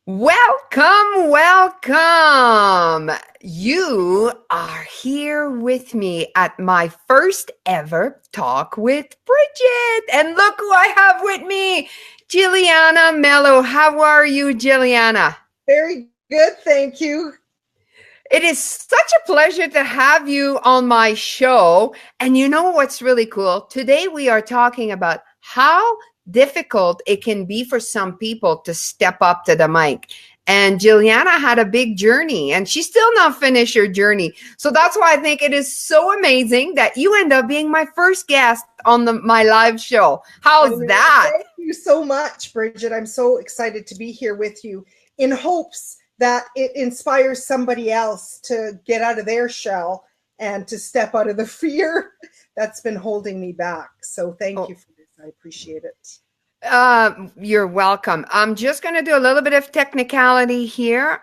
Welcome, welcome. You are here with me at my first ever talk with Brigitte. And look who I have with me, Giuliana Melo. How are you, Giuliana? Very good, thank you. It is such a pleasure to have you on my show. And you know what's really cool? Today we are talking about how difficult it can be for some people to step up to the mic. And Juliana had a big journey and she's still not finished her journey. So that's why I think it is so amazing that you end up being my first guest on my live show. I How's know. that? Thank you so much, Brigitte. I'm so excited to be here with you in hopes that it inspires somebody else to get out of their shell and to step out of the fear that's been holding me back. So thank Oh, you for this. I appreciate it. you're welcome. I'm just going to do a little bit of technicality here.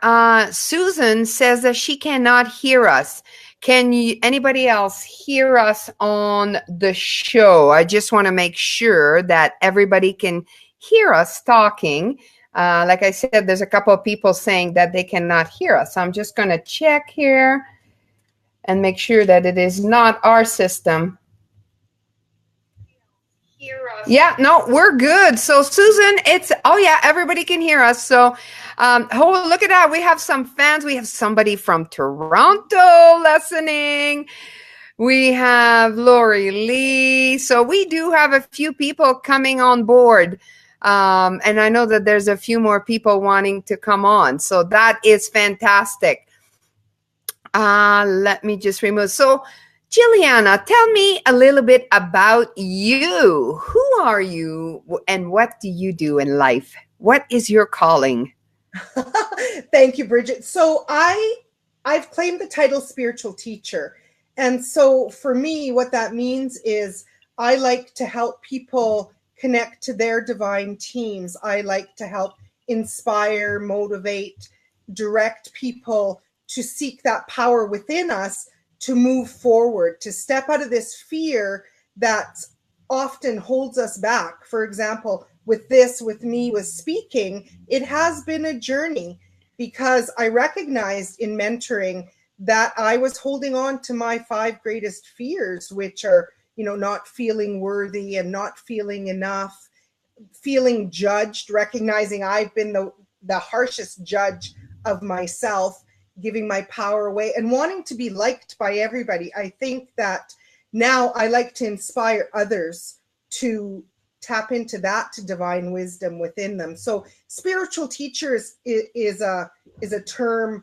Susan says that she cannot hear us. Can you, anybody else hear us on the show? I just want to make sure that everybody can hear us talking. Like I said, there's a couple of people saying that they cannot hear us. So I'm just going to check here and make sure that it is not our system. Yeah, no, we're good. So Susan, oh yeah, everybody can hear us. So oh, look at that. We have some fans. We have somebody from Toronto listening. We have Lori Lee. So we do have a few people coming on board. And I know that there's a few more people wanting to come on. So that is fantastic. Let me just remove. So Giuliana, tell me a little bit about you. Who are you and what do you do in life? What is your calling? Thank you, Brigitte. So I've claimed the title spiritual teacher. And so for me, what that means is I like to help people connect to their divine teams. I like to help inspire, motivate, direct people to seek that power within us to move forward, to step out of this fear that often holds us back. For example, with me, with speaking, it has been a journey because I recognized in mentoring that I was holding on to my 5 greatest fears, which are, not feeling worthy and not feeling enough, feeling judged, recognizing I've been the harshest judge of myself, giving my power away and wanting to be liked by everybody. I think that now I like to inspire others to tap into that divine wisdom within them. So spiritual teachers is a term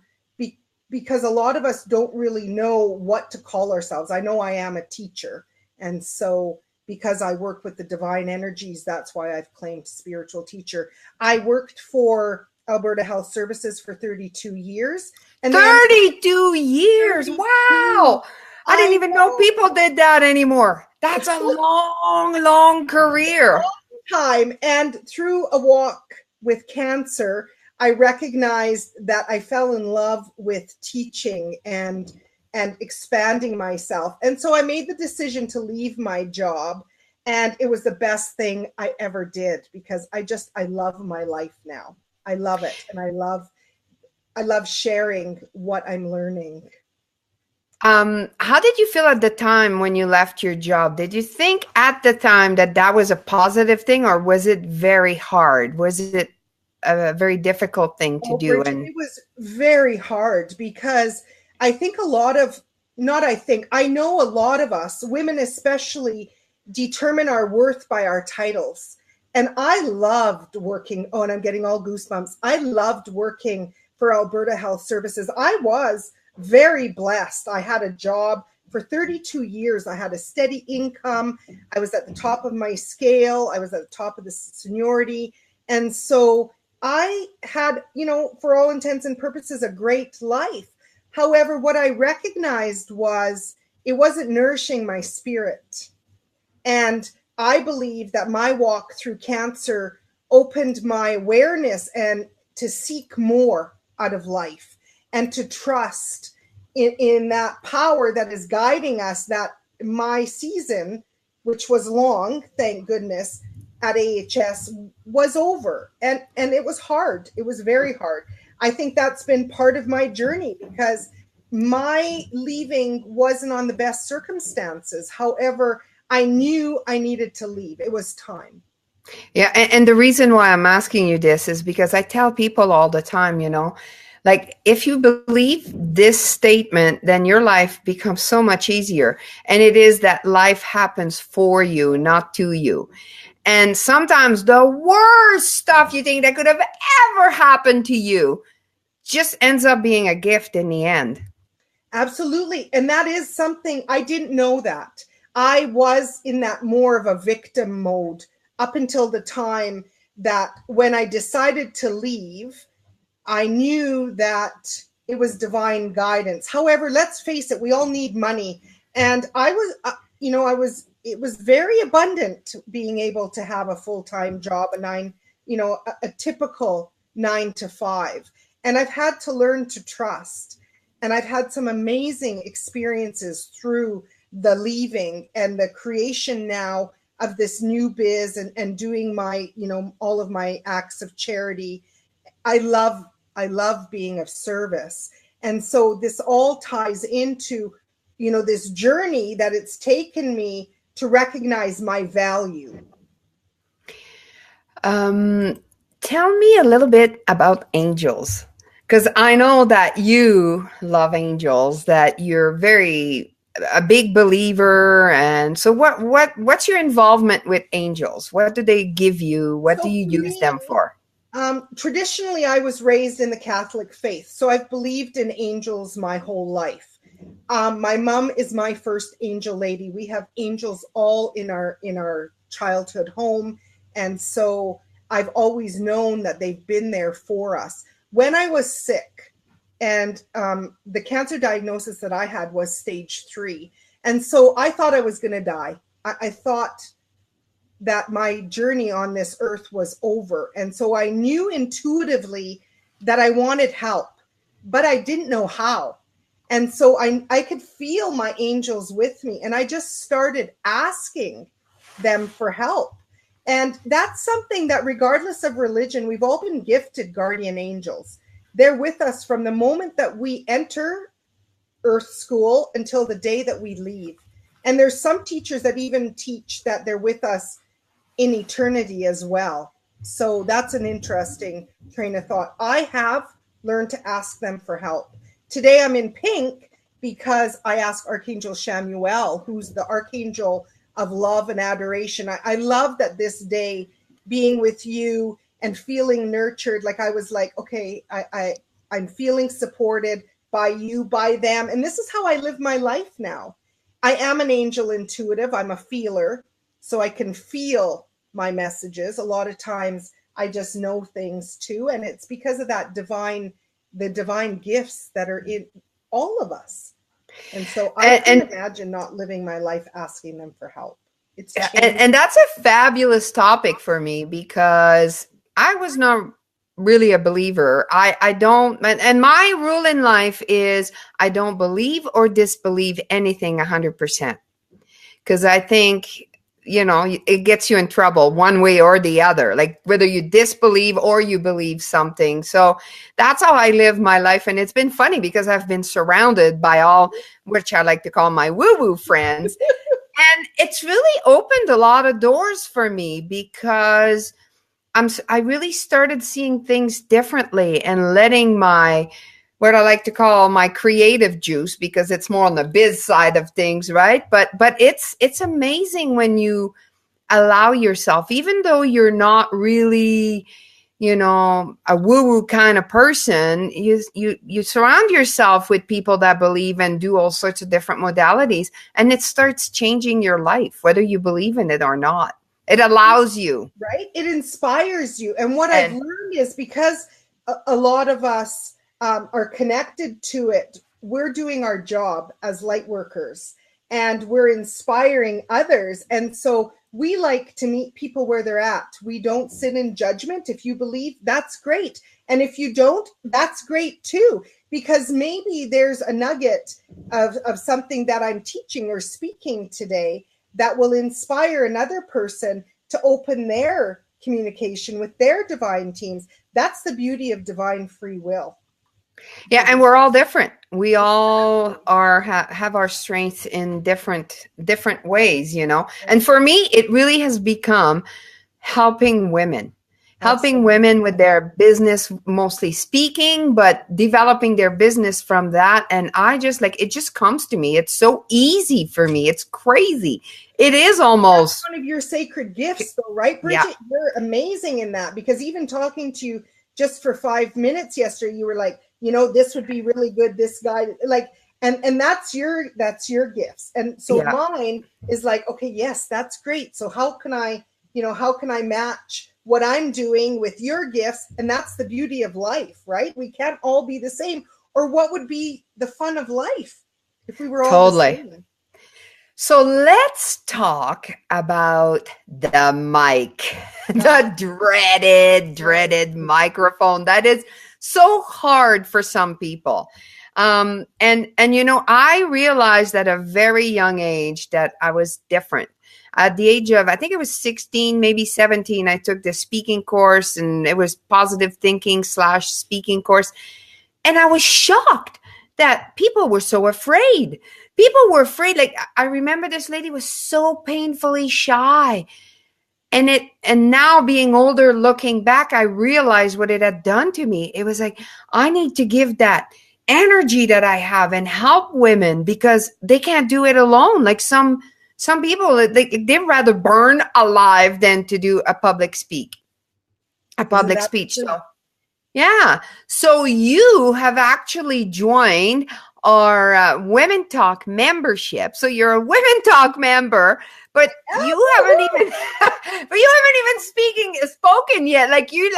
because a lot of us don't really know what to call ourselves. I know I am a teacher. And so because I work with the divine energies, that's why I've claimed spiritual teacher. I worked for Alberta Health Services for 32 years. And 32 years. 32, Wow. I didn't I even know know, people did that anymore. That's a long, long career. time. And through a walk with cancer, I recognized that I fell in love with teaching and expanding myself. And so I made the decision to leave my job. And it was the best thing I ever did because I love my life now. I love it. And I love sharing what I'm learning. How did you feel at the time when you left your job? Did you think at the time that that was a positive thing, or was it very hard? Was it a very difficult thing to Oh, do? Bridget, And it was very hard because I think a lot of, not I think, I know a lot of us, women especially, determine our worth by our titles. And I loved working, oh, and I'm getting all goosebumps. I loved working for Alberta Health Services. I was very blessed. I had a job for 32 years. I had a steady income. I was at the top of my scale. I was at the top of the seniority. And so I had, for all intents and purposes, a great life. However, what I recognized was it wasn't nourishing my spirit. And I believe that my walk through cancer opened my awareness and to seek more out of life and to trust in that power that is guiding us, that my season, which was long, thank goodness, at AHS was over, and it was hard. It was very hard. I think that's been part of my journey, because my leaving wasn't on the best circumstances. However, I knew I needed to leave. It was time. Yeah, and the reason why I'm asking you this is because I tell people all the time, like if you believe this statement, then your life becomes so much easier. And it is that life happens for you, not to you. And sometimes the worst stuff you think that could have ever happened to you just ends up being a gift in the end. Absolutely. And that is something I didn't know that. I was in that more of a victim mode up until the time that when I decided to leave, I knew that it was divine guidance. However, let's face it, we all need money. And I was, it was very abundant being able to have a full-time job, a typical 9 to 5. And I've had to learn to trust. And I've had some amazing experiences through the leaving and the creation now of this new biz, and doing my, all of my acts of charity. I love being of service. And so this all ties into, this journey that it's taken me to recognize my value. Tell me a little bit about angels, because I know that you love angels, that you're a big believer. And so what's your involvement with angels? What do they give you? What do you use them for? Traditionally, I was raised in the Catholic faith, so I've believed in angels my whole life. My mom is my first angel lady. We have angels all in our childhood home, and so I've always known that they've been there for us. When I was sick, and the cancer diagnosis that I had was stage 3, and so I thought I was going to die. I thought that my journey on this earth was over. And so I knew intuitively that I wanted help, but I didn't know how. And so I could feel my angels with me, and I just started asking them for help. And that's something that, regardless of religion, we've all been gifted guardian angels. They're with us from the moment that we enter Earth School until the day that we leave. And there's some teachers that even teach that they're with us in eternity as well. So that's an interesting train of thought. I have learned to ask them for help. Today I'm in pink because I asked Archangel Chamuel, who's the archangel of love and adoration. I love that this day, being with you and feeling nurtured, like I was like, okay, I'm feeling supported by you, by them. And this is how I live my life now. I am an angel intuitive. I'm a feeler, so I can feel my messages. A lot of times I just know things too. And it's because of that the divine gifts that are in all of us. And so I can imagine not living my life asking them for help. And that's a fabulous topic for me, because I was not really a believer. I don't, and my rule in life is I don't believe or disbelieve anything 100%. Because I think, it gets you in trouble one way or the other, like whether you disbelieve or you believe something. So that's how I live my life. And it's been funny because I've been surrounded by all, which I like to call my woo-woo friends. And it's really opened a lot of doors for me, because I really started seeing things differently and letting what I like to call my creative juice, because it's more on the biz side of things, right? But it's amazing when you allow yourself, even though you're not really, a woo-woo kind of person, you surround yourself with people that believe and do all sorts of different modalities, and it starts changing your life, whether you believe in it or not. It allows you. Right? It inspires you. And what I've learned is, because a lot of us are connected to it, we're doing our job as light workers, and we're inspiring others. And so we like to meet people where they're at. We don't sit in judgment. If you believe, that's great. And if you don't, that's great too, because maybe there's a nugget of something that I'm teaching or speaking today that will inspire another person to open their communication with their divine teams. That's the beauty of divine free will. Yeah, and we're all different. We all are have our strengths in different ways, you know. And for me, it really has become helping women. Helping women with their business, mostly speaking, but developing their business from that. And I just like, it just comes to me. It's so easy for me. It's crazy. It is almost one of your sacred gifts, though, right, Brigitte? Yeah. You're amazing in that, because even talking to you just for 5 minutes yesterday, you were like, you know, this would be really good. This guy, like, and that's your gifts. And so mine is like, okay, yes, that's great. So how can I match what I'm doing with your gifts? And that's the beauty of life, right? We can't all be the same. Or what would be the fun of life if we were all the same? So let's talk about the mic, the dreaded microphone. That is so hard for some people. And you know, I realized at a very young age that I was different. At the age of, I think it was 16, maybe 17, I took the speaking course, and it was positive thinking / speaking course. And I was shocked that people were so afraid. People were afraid. Like, I remember this lady was so painfully shy. And now being older, looking back, I realized what it had done to me. It was like, I need to give that energy that I have and help women, because they can't do it alone. Like some people, they'd rather burn alive than to do a public speech. True? So, yeah. So you have actually joined our Women Talk membership. So you're a Women Talk member, but you haven't even spoken yet. Like you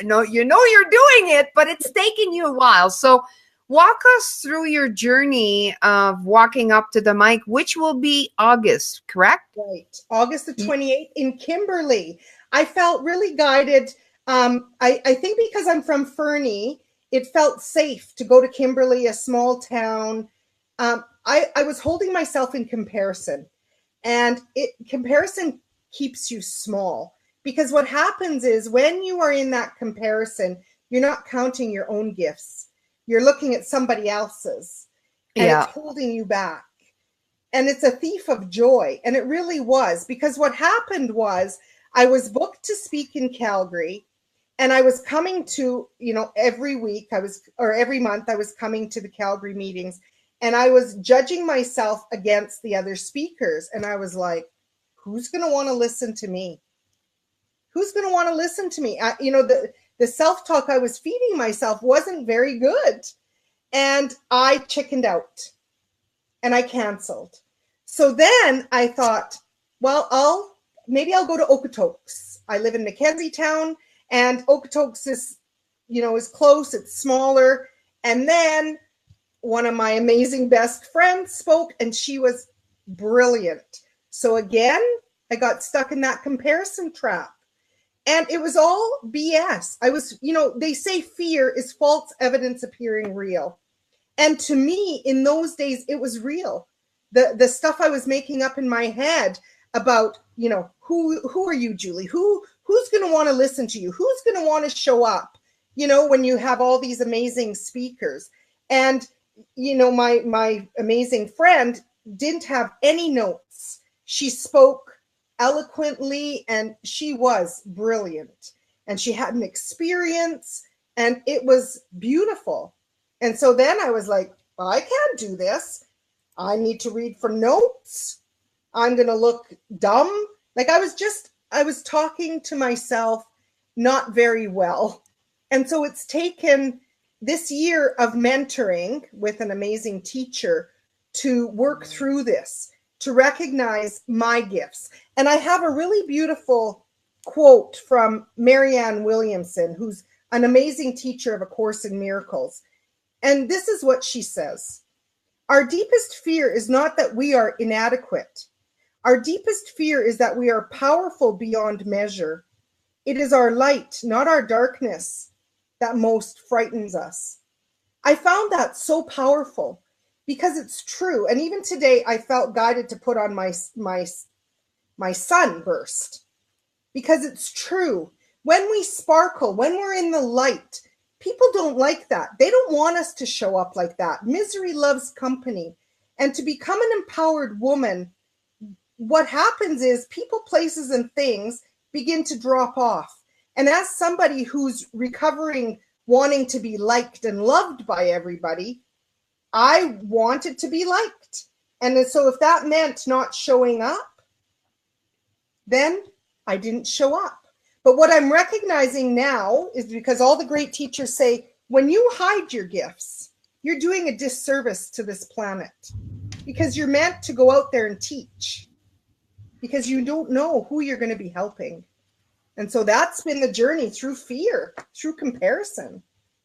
know you're doing it, but it's taken you a while. So walk us through your journey of walking up to the mic, which will be August, correct? Right. August the 28th in Kimberley. I felt really guided. I think because I'm from Fernie, it felt safe to go to Kimberley, a small town. I was holding myself in comparison, and comparison keeps you small, because what happens is when you are in that comparison, you're not counting your own gifts. You're looking at somebody else's, and it's holding you back. And it's a thief of joy. And it really was, because what happened was I was booked to speak in Calgary, and I was coming to, every month I was coming to the Calgary meetings, and I was judging myself against the other speakers. And I was like, who's going to want to listen to me? Who's going to want to listen to me? The self-talk I was feeding myself wasn't very good. And I chickened out and I canceled. So then I thought, well, maybe I'll go to Okotoks. I live in Mackenzie Town, and Okotoks is close, it's smaller. And then one of my amazing best friends spoke, and she was brilliant. So again, I got stuck in that comparison trap. And it was all BS. They say fear is false evidence appearing real. And to me, in those days, it was real. The stuff I was making up in my head about, who are you, Julie? Who's going to want to listen to you? Who's going to want to show up, when you have all these amazing speakers? And, my amazing friend didn't have any notes. She spoke eloquently, and she was brilliant, and she had an experience, and it was beautiful. And so then I was like, well, I can't do this. I need to read from notes. I'm going to look dumb. Like I was talking to myself not very well. And so it's taken this year of mentoring with an amazing teacher to work through this, to recognize my gifts. And I have a really beautiful quote from Marianne Williamson, who's an amazing teacher of A Course in Miracles. And this is what she says. Our deepest fear is not that we are inadequate. Our deepest fear is that we are powerful beyond measure. It is our light, not our darkness, that most frightens us. I found that so powerful because it's true. And even today, I felt guided to put on my sunburst. because it's true. When we sparkle, when we're in the light, people don't like that. They don't want us to show up like that. Misery loves company. And to become an empowered woman, what happens is people, places, and things begin to drop off. And as somebody who's recovering, wanting to be liked and loved by everybody, I wanted to be liked. And so if that meant not showing up, then I didn't show up. But what I'm recognizing now is, because all the great teachers say, when you hide your gifts, you're doing a disservice to this planet, because you're meant to go out there and teach, because you don't know who you're going to be helping. And so that's been the journey, through fear, through comparison.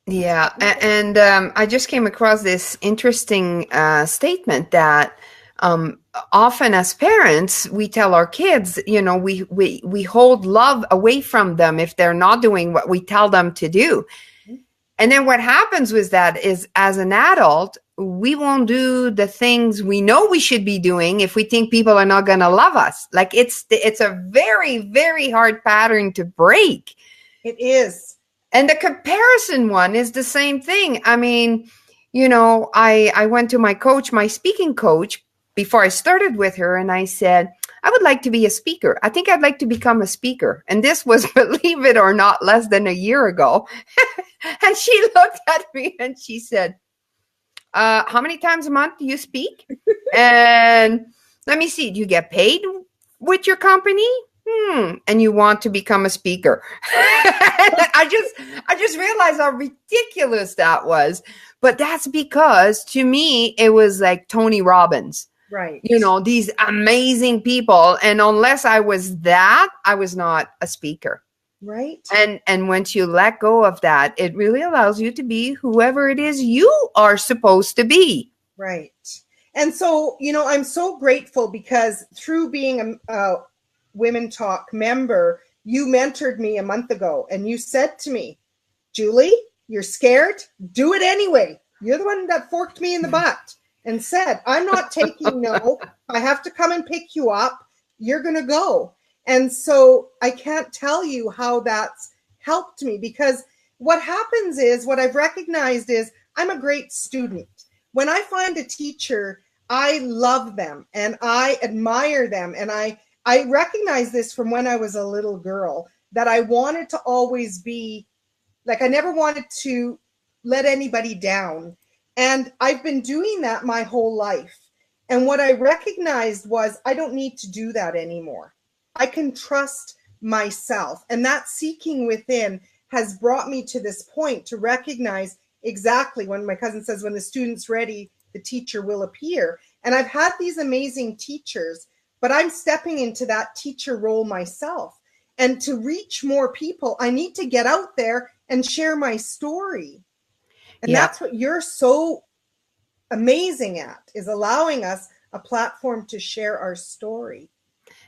Yeah. And I just came across this interesting statement that often as parents, we tell our kids, we hold love away from them if they're not doing what we tell them to do. And then what happens with that is, as an adult, we won't do the things we know we should be doing if we think people are not going to love us. Like it's a very, very hard pattern to break. It is. And the comparison one is the same thing. I mean, I went to my speaking coach before I started with her, and I said, I would like to be a speaker. I think I'd like to become a speaker. And this was, believe it or not, less than a year ago. And she looked at me and she said, how many times a month do you speak? And let me see, do you get paid with your company? And you want to become a speaker. I just realized how ridiculous that was. But that's because, to me, it was like Tony Robbins. Right. These amazing people. And unless I was that, I was not a speaker. Right. And once you let go of that, it really allows you to be whoever it is you are supposed to be. Right. And so, I'm so grateful, because through being a Women Talk member, you mentored me a month ago, and you said to me, Julie, you're scared? Do it anyway. You're the one that forked me in the butt and said, I'm not taking no. I have to come and pick you up. You're going to go. And so I can't tell you how that's helped me, because what happens is, what I've recognized is, I'm a great student. When I find a teacher, I love them and I admire them. And I recognize this from when I was a little girl, that I wanted to always be like, I never wanted to let anybody down. And I've been doing that my whole life. And what I recognized was, I don't need to do that anymore. I can trust myself. And that seeking within has brought me to this point to recognize exactly when my cousin says, when the student's ready, the teacher will appear. And I've had these amazing teachers, but I'm stepping into that teacher role myself. And to reach more people, I need to get out there and share my story. And that's what you're so amazing at, is allowing us a platform to share our story.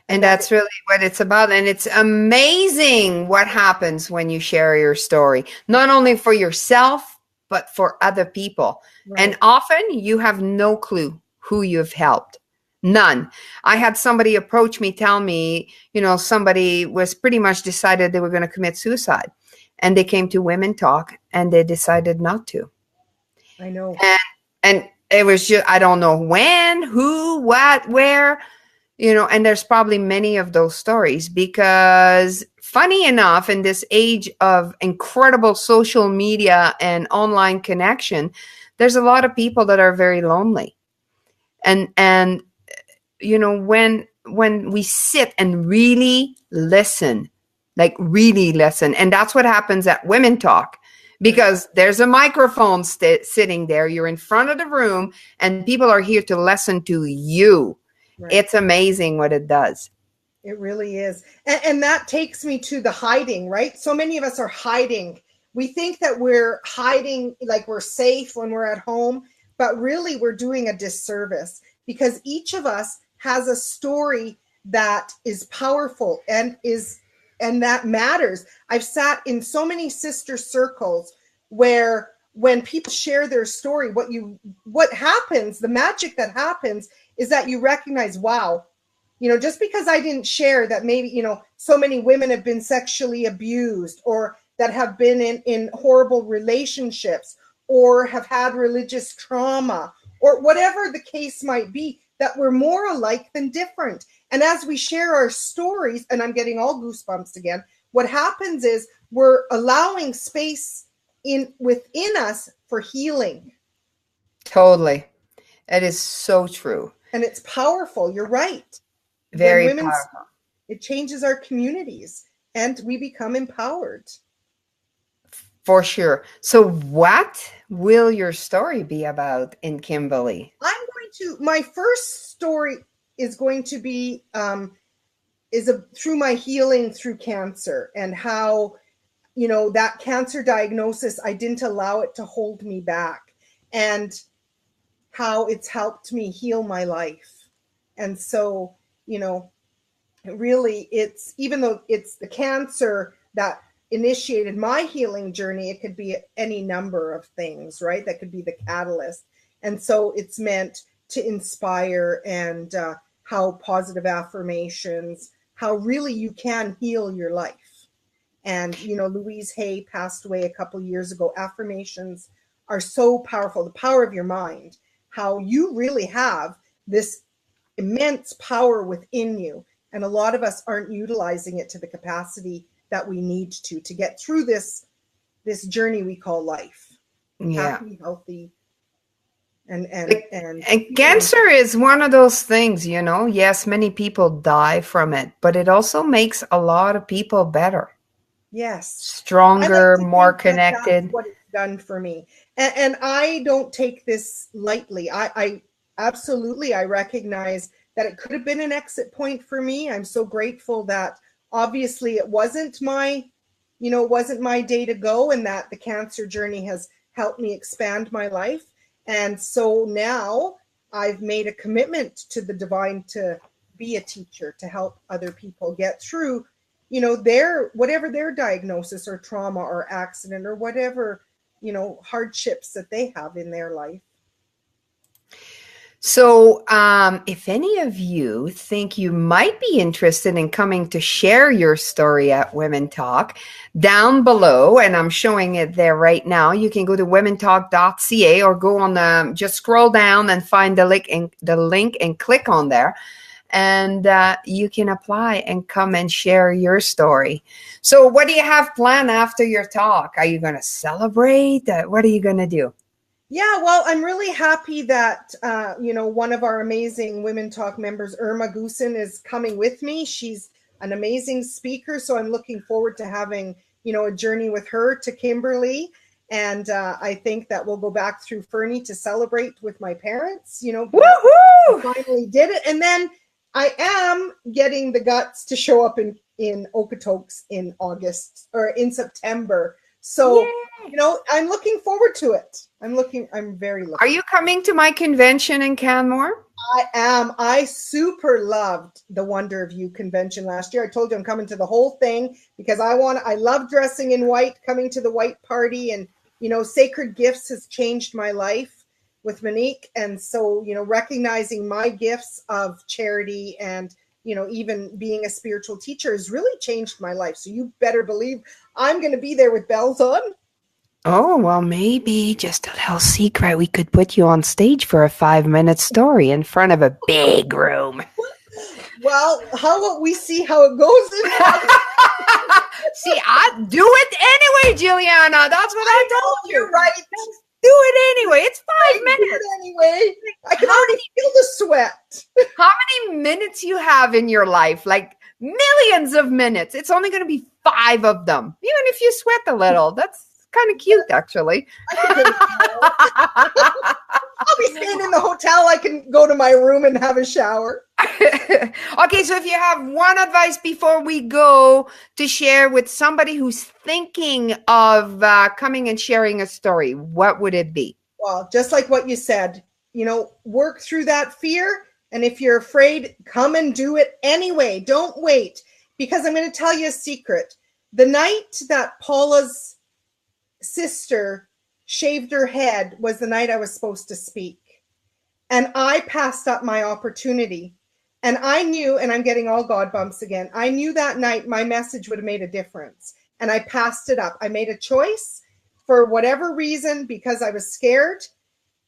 And that's really what it's about. And it's amazing what happens when you share your story, not only for yourself, but for other people. Right. And often you have no clue who you've helped. None. I had somebody approach me, tell me, somebody was pretty much decided they were going to commit suicide. And they came to Women Talk and they decided not to. I know. And it was just, I don't know when, who, what, where, and there's probably many of those stories, because funny enough, in this age of incredible social media and online connection, there's a lot of people that are very lonely. And when we sit and really listen, and that's what happens at Women Talk, because there's a microphone sitting there, you're in front of the room, and people are here to listen to you. Right. It's amazing what it does. It really is. And that takes me to the hiding, right? So many of us are hiding. We think that we're hiding, like we're safe when we're at home, but really we're doing a disservice, because each of us has a story that is powerful and that matters. I've sat in so many sister circles where when people share their story, what happens, the magic that happens is that you recognize, wow, just because I didn't share that maybe, so many women have been sexually abused, or that have been in horrible relationships, or have had religious trauma, or whatever the case might be, that we're more alike than different. And as we share our stories, and I'm getting all goosebumps again, what happens is we're allowing space within us for healing. Totally. It is so true. And it's powerful. You're right. Very When women, powerful. it changes our communities and we become empowered. For sure. So what will your story be about in Kimberly? My first story is going to be through my healing through cancer, and how, that cancer diagnosis, I didn't allow it to hold me back, and how it's helped me heal my life. And so, really, it's, even though it's the cancer that initiated my healing journey, it could be any number of things, right? That could be the catalyst. And so it's meant to inspire, and how positive affirmations, how really you can heal your life. And, Louise Hay passed away a couple years ago. Affirmations are so powerful. The power of your mind, how you really have this immense power within you. And a lot of us aren't utilizing it to the capacity that we need to get through this journey we call life. Yeah. Happy, healthy, and cancer is one of those things, yes, many people die from it, but it also makes a lot of people better. Yes. Stronger, more connected. That's what it's done for me. And I don't take this lightly. I absolutely, I recognize that it could have been an exit point for me. I'm so grateful that obviously it wasn't my day to go, and that the cancer journey has helped me expand my life. And so now I've made a commitment to the divine to be a teacher, to help other people get through, whatever their diagnosis or trauma or accident or whatever, hardships that they have in their life. So if any of you think you might be interested in coming to share your story at Women Talk, down below, and I'm showing it there right now, you can go to womentalk.ca, or go on just scroll down and find the link and click on there. And you can apply and come and share your story. So what do you have planned after your talk? Are you going to celebrate? What are you going to do? Yeah, well, I'm really happy that, one of our amazing Women Talk members, Irma Goosen, is coming with me. She's an amazing speaker. So I'm looking forward to having, a journey with her to Kimberly. And I think that we'll go back through Fernie to celebrate with my parents, Woohoo! Finally did it. And then I am getting the guts to show up in Okotoks in August, or in September. So, I'm looking forward to it. I'm very looking. Are you coming to my convention in Canmore? I am. I super loved the Wonder of You convention last year. I told you I'm coming to the whole thing because I love dressing in white, coming to the white party, and, Sacred Gifts has changed my life with Monique. And so, recognizing my gifts of charity and, even being a spiritual teacher has really changed my life. So you better believe I'm going to be there with bells on. Oh, well, maybe just a little secret. We could put you on stage for a 5-minute story in front of a big room. Well, how about we see how it goes? See, I do it anyway, Giuliana. That's what I told you. You're right. Do it anyway. It's 5 minutes. Do it anyway. I can already feel the sweat. How many minutes you have in your life? Like millions of minutes. It's only going to be 5 of them. Even if you sweat a little, that's kind of cute, actually. I'll be staying in the hotel. I can go to my room and have a shower. Okay, so if you have one advice before we go to share with somebody who's thinking of coming and sharing a story, what would it be? Well, just like what you said, work through that fear. And if you're afraid, come and do it anyway. Don't wait. Because I'm going to tell you a secret. The night that Paula's sister shaved her head was the night I was supposed to speak. And I passed up my opportunity And I knew, and I'm getting all God bumps again, I knew that night my message would have made a difference. And I passed it up. I made a choice for whatever reason because I was scared.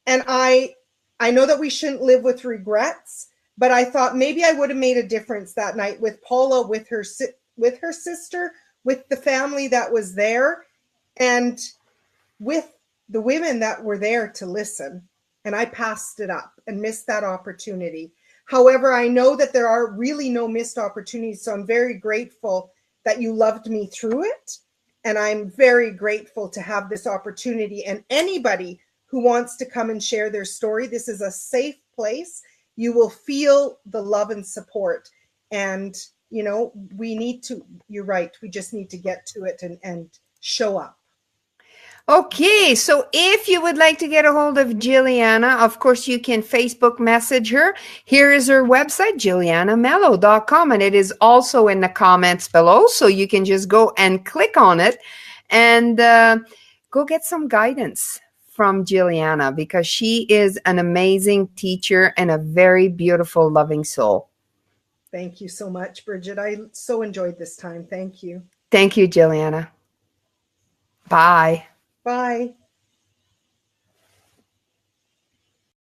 And I know that we shouldn't live with regrets, but I thought maybe I would have made a difference that night with Paula, with her sister, with the family that was there, and with the women that were there to listen. And I passed it up and missed that opportunity. However, I know that there are really no missed opportunities. So I'm very grateful that you loved me through it. And I'm very grateful to have this opportunity. And anybody who wants to come and share their story, this is a safe place. You will feel the love and support. And, you know, we need to, you're right, we just need to get to it and show up. Okay, so if you would like to get a hold of Giuliana, of course, you can Facebook message her. Here is her website, giulianamelo.com, and it is also in the comments below, so you can just go and click on it and go get some guidance from Giuliana, because she is an amazing teacher and a very beautiful, loving soul. Thank you so much, Brigitte. I so enjoyed this time. Thank you. Thank you, Giuliana. Bye. Bye.